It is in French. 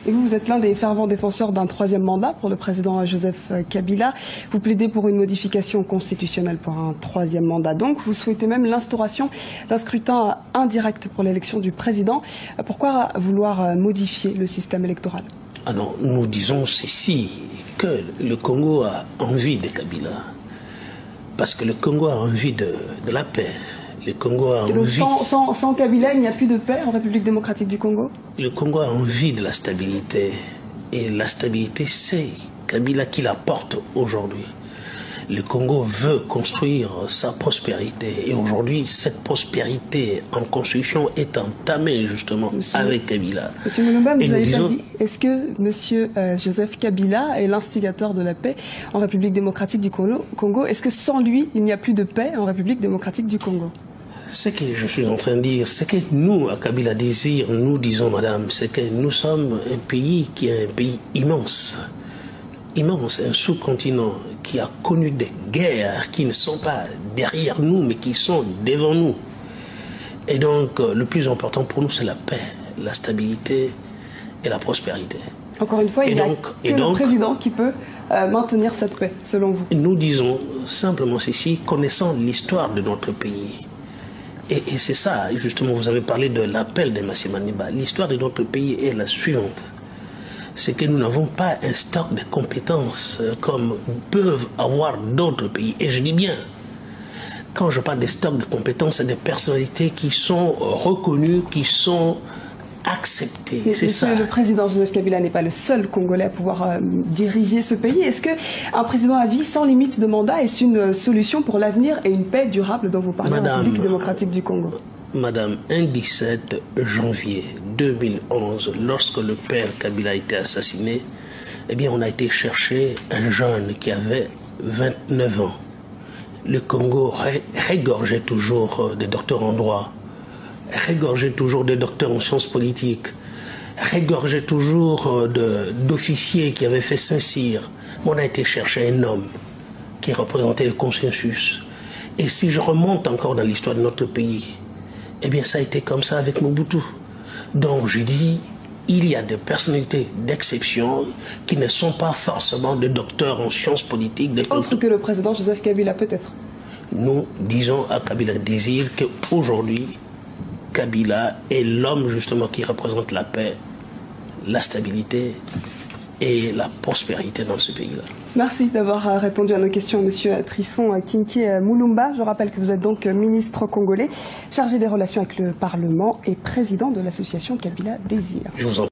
Et vous êtes l'un des fervents défenseurs d'un troisième mandat pour le président Joseph Kabila. Vous plaidez pour une modification constitutionnelle pour un troisième mandat. Donc, vous souhaitez même l'instauration d'un scrutin indirect pour l'élection du président. Pourquoi vouloir modifier le système électoral? Ah non, nous disons ceci, que le Congo a envie de Kabila. Parce que le Congo a envie de la paix. Le Congo a donc envie... sans Kabila, il n'y a plus de paix en République démocratique du Congo? Le Congo a envie de la stabilité. Et la stabilité, c'est Kabila qui la porte aujourd'hui. Le Congo veut construire sa prospérité. Et aujourd'hui, cette prospérité en construction est entamée justement avec Kabila. Monsieur Mulumba, vous avez pas dit, est-ce que Monsieur Joseph Kabila est l'instigateur de la paix en République démocratique du Congo? Est-ce que sans lui, il n'y a plus de paix en République démocratique du Congo? Ce que je suis en train de dire, c'est que nous, à Kabila Désir, nous disons, madame, c'est que nous sommes un pays qui est un pays immense. Immense, un sous-continent qui a connu des guerres qui ne sont pas derrière nous, mais qui sont devant nous. Et donc, le plus important pour nous, c'est la paix, la stabilité et la prospérité. Encore une fois, il n'y a que le président qui peut maintenir cette paix, selon vous. Nous disons simplement ceci, connaissant l'histoire de notre pays. Et c'est ça, justement, vous avez parlé de l'appel de Massi Maniba. L'histoire de notre pays est la suivante. C'est que nous n'avons pas un stock de compétences comme peuvent avoir d'autres pays. Et je dis bien, quand je parle de stock de compétences, c'est des personnalités qui sont reconnues, qui sont acceptées. C'est ça. Le président Joseph Kabila n'est pas le seul Congolais à pouvoir diriger ce pays. Est-ce qu'un président à vie sans limite de mandat est une solution pour l'avenir et une paix durable dont vous parlez en République démocratique du Congo? Madame, un 17 janvier 2011, lorsque le père Kabila a été assassiné, eh bien, on a été chercher un jeune qui avait 29 ans. Le Congo régorgeait toujours des docteurs en droit, régorgeait toujours des docteurs en sciences politiques, régorgeait toujours d'officiers qui avaient fait Saint-Cyr. On a été chercher un homme qui représentait le consensus. Et si je remonte encore dans l'histoire de notre pays, eh bien, ça a été comme ça avec Mobutu. Donc, je dis, il y a des personnalités d'exception qui ne sont pas forcément des docteurs en sciences politiques. Autre que le président Joseph Kabila, peut-être. Nous disons à Kabila Désir qu'aujourd'hui, Kabila est l'homme justement qui représente la paix, la stabilité et la prospérité dans ce pays-là. Merci d'avoir répondu à nos questions, Monsieur Tryphon Kinki Mulumba. Je rappelle que vous êtes donc ministre congolais, chargé des relations avec le Parlement et président de l'association Kabila Désir. Je vous en